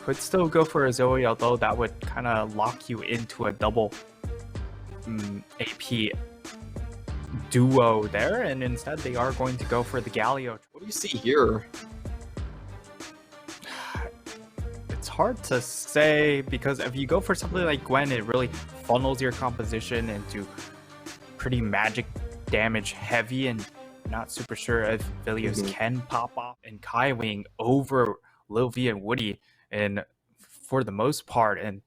could still go for a Zoe, although that would kind of lock you into a double AP duo there, and instead they are going to go for the Galio. What do you see here? It's hard to say, because if you go for something like Gwen, it really funnels your composition into pretty magic damage heavy, and not super sure if Vilios can pop off. And Kai Wing over Lil V and Woody, and for the most part, and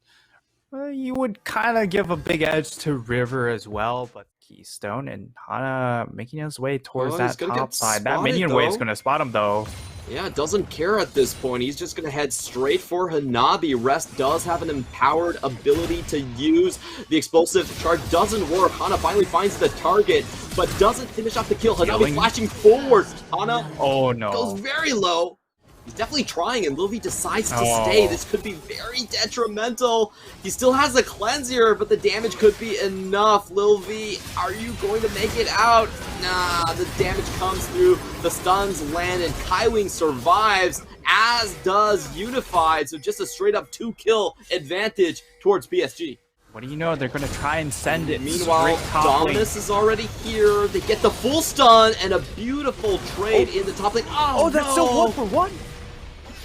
you would kind of give a big edge to River as well, but Keystone and Hana making his way towards that top side. That minion wave is going to spot him though. Yeah, doesn't care at this point. He's just going to head straight for Hanabi. Rest does have an empowered ability to use the explosive charge. Doesn't work. Hana finally finds the target, but doesn't finish off the kill. Hanabi flashing forward. Hana goes very low. He's definitely trying, and Lil V decides to stay. This could be very detrimental. He still has the cleanse here, but the damage could be enough. Lil V, are you going to make it out? Nah, the damage comes through. The stuns land, and Kaiwing survives, as does Unified. So just a straight-up 2-kill advantage towards PSG. What do you know? They're going to try and send it. Meanwhile, Dominus is already here. They get the full stun and a beautiful trade in the top lane. Oh, that's still 1-for-1.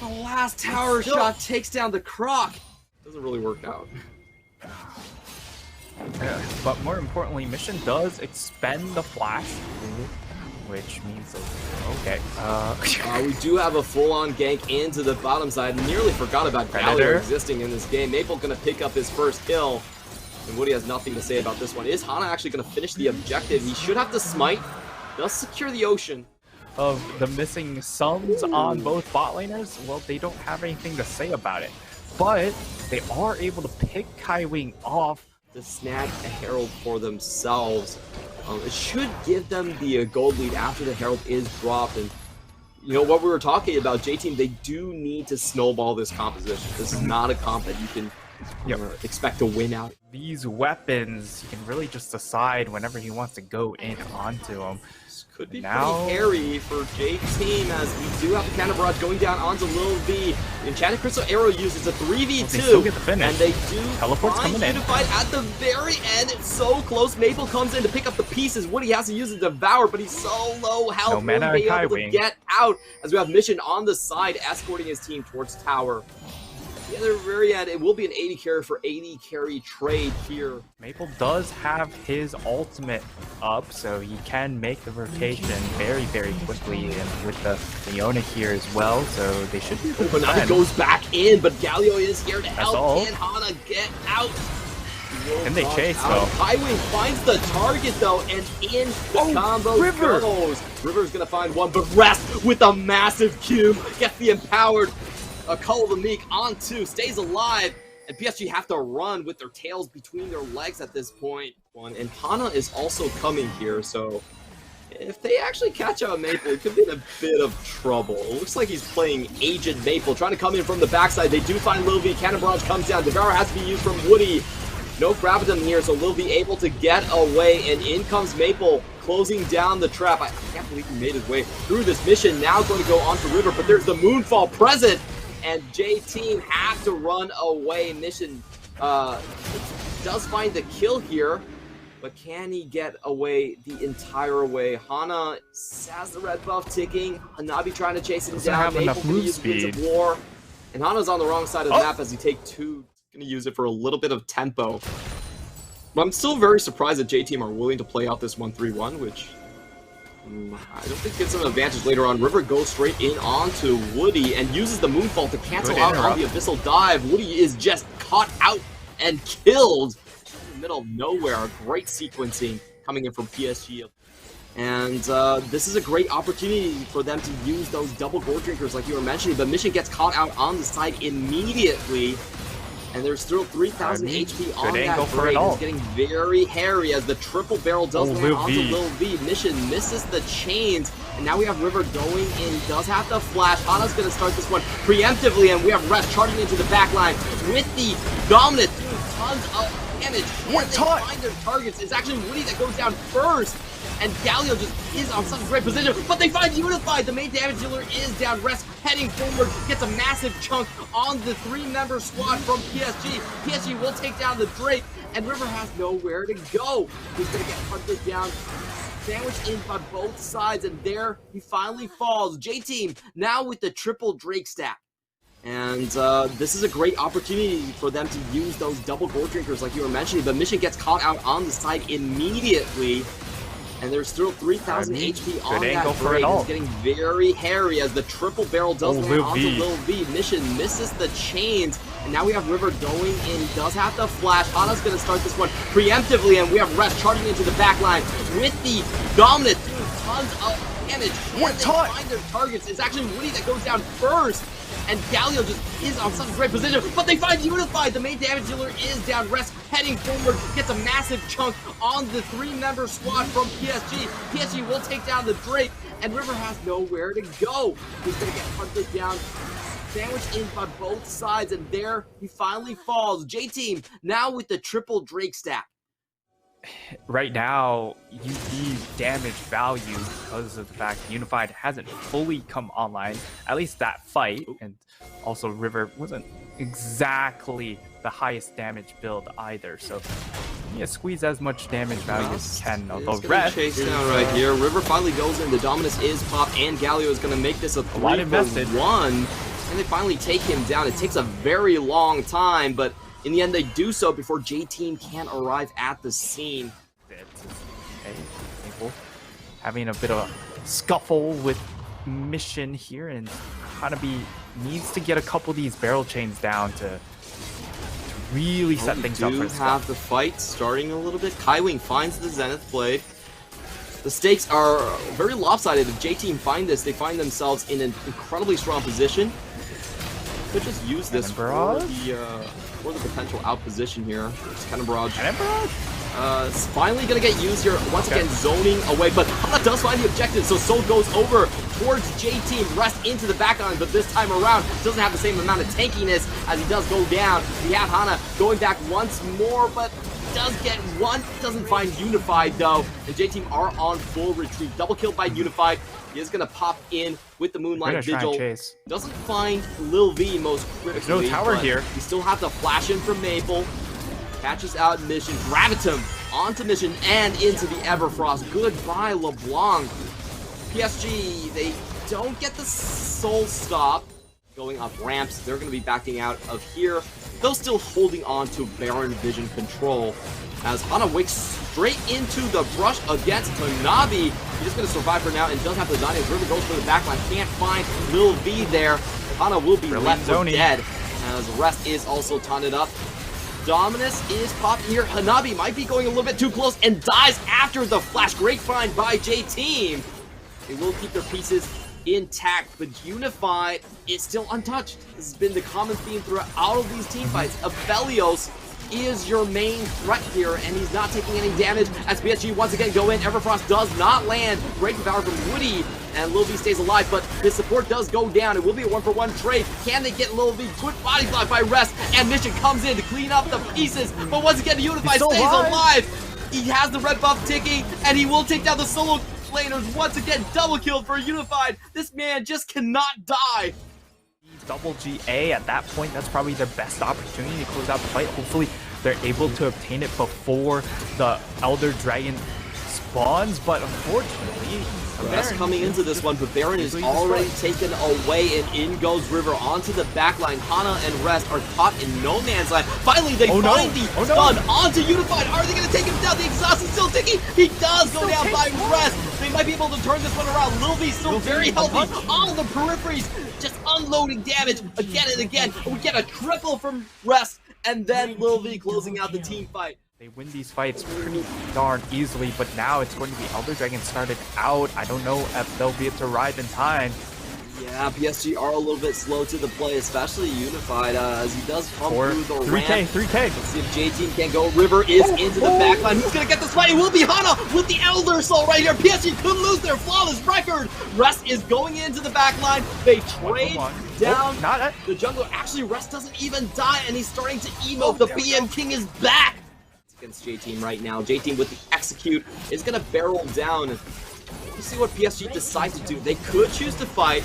The last tower shot takes down the Croc. Doesn't really work out. Yeah, but more importantly, Mission does expend the flash, which means we do have a full-on gank into the bottom side. Nearly forgot about Galio existing in this game. Maple gonna pick up his first kill, and Woody has nothing to say about this one. Is Hana actually gonna finish the objective? He should have to smite. Does secure the ocean. Of the missing sums on both bot laners, well, they don't have anything to say about it, but they are able to pick Kaiwing off to snag a Herald for themselves. It should give them the gold lead after the Herald is dropped. And you know what we were talking about, J-Team, they do need to snowball this composition. This is not a comp that you can expect to win out. These weapons, you can really just decide whenever he wants to go in onto them. Could be pretty hairy for J-Team, as we do have the Cannon Barrage going down onto Lil V. Enchanted Crystal Arrow uses a 3v2, and they do find Unified at the very end. It's so close. Maple comes in to pick up the pieces. Woody has to use a Devour, but he's so low health. Won't be able to get out, as we have Mission on the side escorting his team towards tower. At the very end, it will be an 80 carry for 80 carry trade here. Maple does have his ultimate up, so he can make the rotation very, very quickly, and with the Leona here as well, so they should be able to But now he goes back in, but Galio is here to help. Can Hana get out? Can they chase, though? Highwing finds the target, though, and in the combo goes. River's gonna find one, but Rest with a massive Q gets the empowered Cull of the Meek on 2, stays alive, and PSG have to run with their tails between their legs at this point. And Hana is also coming here, so if they actually catch out Maple, it could be in a bit of trouble. It looks like he's playing Agent Maple, trying to come in from the backside. They do find Lil V. Cannon Barrage comes down. Devour has to be used from Woody. No Gravitum here, so Lil V able to get away, and in comes Maple, closing down the trap. I can't believe he made his way through this mission. Now going to go on to River, but there's the Moonfall present, and J-Team have to run away. Mission does find the kill here, but can he get away the entire way? Hana has the red buff ticking. Hanabi trying to chase him down. Maple can use Winds of War, and Hana's on the wrong side of the map as he takes 2. Going to use it for a little bit of tempo. But I'm still very surprised that J-Team are willing to play out this 1-3-1, which I don't think gets an advantage later on. River goes straight in onto Woody and uses the Moonfall to cancel out on the Abyssal Dive. Woody is just caught out and killed in the middle of nowhere. Great sequencing coming in from PSG. And this is a great opportunity for them to use those double gold drinkers like you were mentioning, but Mission gets caught out on the side immediately. And there's still 3,000 HP on that grade. It's getting very hairy as the triple barrel does land onto Lil V. Mission misses the chains, and now we have River going in. Does have to flash. Hana's going to start this one preemptively, and we have Rest charging into the back line with the Dominant, doing tons of damage. Can they find their targets? It's actually Woody that goes down first. and Galio just is on such a great position, but they find Unified. The main damage dealer is down. Rest heading forward, gets a massive chunk on the 3-member squad from PSG. PSG will take down the Drake, and River has nowhere to go. He's gonna get hunted down, sandwiched in by both sides, and there he finally falls. J-Team now with the triple Drake stack. And this is a great opportunity for them to use those double gold drinkers like you were mentioning, but Mission gets caught out on the side immediately. And there's still 3,000 HP on that Drake. It's getting very hairy as the triple barrel does land onto Lil V. Mission misses the chains, and now we have River going in. He does have to flash. Hana's going to start this one preemptively, and we have Rest charging into the back line with the Dominant doing tons of damage. What they find their targets. It's actually Woody that goes down first, and Galio just is on such a great position, but they find Unified. The main damage dealer is down. Rest heading forward, gets a massive chunk on the 3-member squad from PSG. PSG will take down the Drake, and River has nowhere to go. He's going to get hunted down, sandwiched in by both sides, and there he finally falls. J-Team now with the triple Drake stack. Right now, UV damage value, because of the fact Unified hasn't fully come online, at least that fight, and also River wasn't exactly the highest damage build either, so yeah, squeeze as much damage value as you can. Although Rest chase down right here. River finally goes in. The Dominus is popped, and Galio is going to make this a 3-for-1, and they finally take him down. It takes a very long time, but in the end, they do so before J-Team can arrive at the scene. Okay, having a bit of a scuffle with Mission here, and Hanabi needs to get a couple of these barrel chains down to really set things up for this. We do have the fight starting a little bit. Kaiwing finds the Zenith Blade. The stakes are very lopsided. If J-Team find this, they find themselves in an incredibly strong position. Could just use this for the potential out position here. Cannon Barrage. It's finally gonna get used here. Once again, zoning away, but Hana does find the objective, so Soul goes over towards J-Team. Rest into the back line, but this time around doesn't have the same amount of tankiness as he does go down. We have Hana going back once more, but does get one. Doesn't find Unified though, and J-Team are on full retreat. Double killed by Unified. He is gonna pop in with the Moonlight Vigil. Doesn't find Lil V most critically. There's no tower here. We still have to flash in from Maple. Catches out Mission. Gravitum onto Mission and into the Everfrost. Goodbye, LeBlanc. PSG, they don't get the soul stop. Going up ramps, they're going to be backing out of here, though still holding on to Baron Vision control. As Hana wakes straight into the brush against Hanabi. He's just going to survive for now and does have the Zani. River goes for the backline. Can't find Lil V there. Hana will be left for dead, as Rest is also taunted up. Dominus is popped here. Hanabi might be going a little bit too close and dies after the flash. Great find by J-Team. They will keep their pieces intact, but Unified is still untouched. This has been the common theme throughout all of these team fights. Aphelios is your main threat here, and he's not taking any damage as PSG once again go in. Everfrost does not land. Great power from Woody, and Lil V stays alive, but his support does go down. It will be a 1-for-1 trade. Can they get Lil V? Good body block by Rest, and Mission comes in to clean up the pieces, but once again, Unified stays alive. He has the red buff ticking, and he will take down the solo laners once again. Double kill for Unified. This man just cannot die. Double GA at that point, that's probably their best opportunity to close out the fight. Hopefully they're able to obtain it before the Elder Dragon spawns, but unfortunately Rest coming into this one, but Baron is already taken away, and in goes River onto the backline. Hana and Rest are caught in no man's land. Finally, they find the stun onto Unified. Are they going to take him down? The exhaust is still ticking. He does go down by Rest. They might be able to turn this one around. Lil V still very healthy on the peripheries, just unloading damage again and again. We get a triple from Rest, and then Lil V closing out the team fight. They win these fights pretty darn easily, but now it's going to be Elder Dragon started out. I don't know if they'll be able to arrive in time. Yeah, PSG are a little bit slow to the play, especially Unified, as he does pump through the ramp. 3K. Let's see if J-Team can go. River is into the backline. Who's going to get this fight? It will be Hana with the Elder Soul right here. PSG could lose their flawless record. Rest is going into the backline. They trade down the jungle. Actually, Rest doesn't even die, and he's starting to emote. The BM King is back. against J-Team right now. J-Team with the execute is going to barrel down. You see what PSG decide to do. They could choose to fight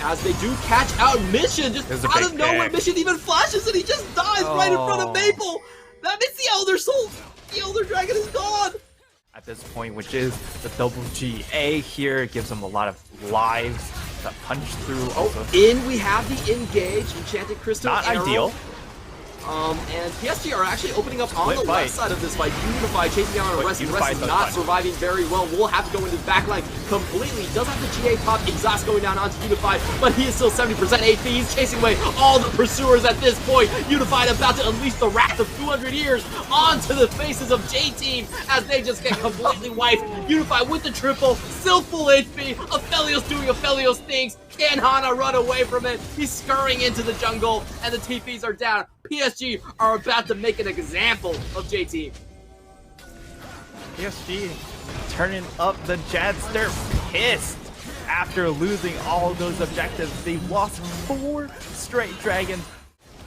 as they do catch out Mission. Just out of nowhere, Mission even flashes and he just dies right in front of Maple. That means the Elder Soul, the Elder Dragon is gone. At this point, which is the double GA here, it gives them a lot of lives to punch through. Also, we have the engage, Enchanted Crystal Not Arrow. ideal. And PSG are actually opening up on the left side of this fight. Unify chasing down a Rest, and Rest is not surviving very well. Will have to go into the backline completely. Does have the GA pop, Exhaust going down onto Unify, but he is still 70% AP. He's chasing away all the pursuers at this point. Unified about to unleash the wrath of 200 years onto the faces of J-Team as they just get completely wiped. Unify with the triple, still full HP. Aphelios doing Aphelios things. Can Hana run away from it? He's scurrying into the jungle, and the TPs are down. PSG are about to make an example of J-Team. PSG turning up the Jadster, pissed after losing all those objectives. They lost 4 straight dragons.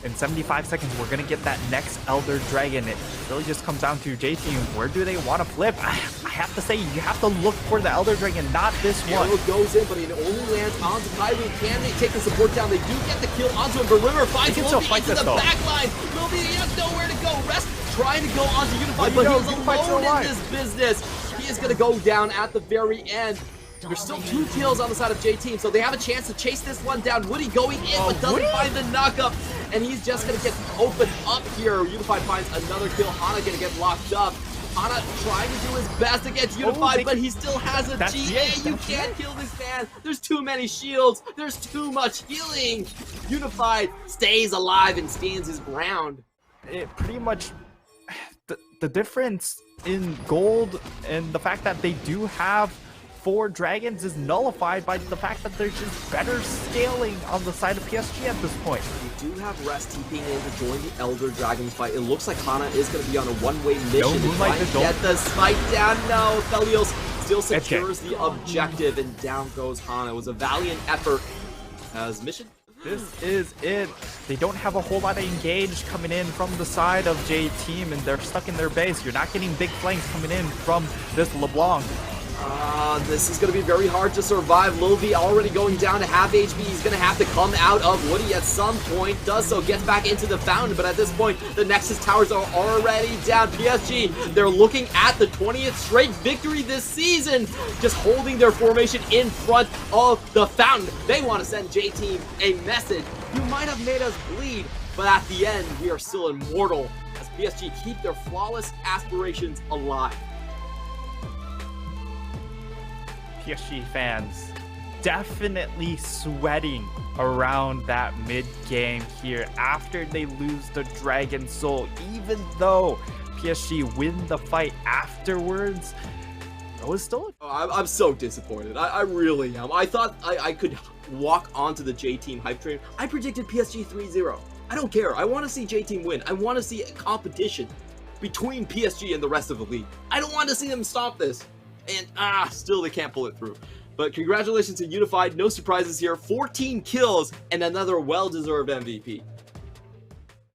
In 75 seconds, we're going to get that next Elder Dragon. It really just comes down to J-Team. Where do they want to flip? I have to say, you have to look for the Elder Dragon, not this one. Arrow goes in, but it only lands onto Kaiwu. Can they take the support down? They do get the kill onto him, but River finds Lilby into the back line. Lilby, he has nowhere to go. Rest trying to go onto Unify, but he's alone in this business. He is going to go down at the very end. There's still 2 kills on the side of J-Team, so they have a chance to chase this one down. Woody going in, but doesn't find the knockup, and he's just going to get opened up here. Unified finds another kill. Hana going to get locked up. Hana trying to do his best against Unified, but he still has a GA. You can't kill this man. There's too many shields. There's too much healing. Unified stays alive and stands his ground. It pretty much, the difference in gold and the fact that they do have 4 dragons is nullified by the fact that there's just better scaling on the side of PSG at this point. We do have Rest TPing in to join the Elder Dragons fight. It looks like Hana is going to be on a one-way mission to try and get the spike down. No, Felios still secures the objective, and down goes Hana. It was a valiant effort as Mission. This is it. They don't have a whole lot of engage coming in from the side of J-Team, and they're stuck in their base. You're not getting big flanks coming in from this LeBlanc. This is going to be very hard to survive. Lilby already going down to half HP. He's going to have to come out of Woody at some point. Does so, gets back into the fountain, but at this point, the Nexus towers are already down. PSG, they're looking at the 20th straight victory this season, just holding their formation in front of the fountain. They want to send J-Team a message. You might have made us bleed, but at the end, we are still immortal as PSG keep their flawless aspirations alive. PSG fans definitely sweating around that mid game here after they lose the Dragon Soul. Even though PSG win the fight afterwards, it was still I'm so disappointed. I really am. I thought I could walk onto the J-Team hype train. I predicted PSG 3-0. I don't care. I want to see J-Team win. I want to see a competition between PSG and the rest of the league. I don't want to see them stop this. And still they can't pull it through. But congratulations to Unified. No surprises here. 14 kills and another well-deserved MVP.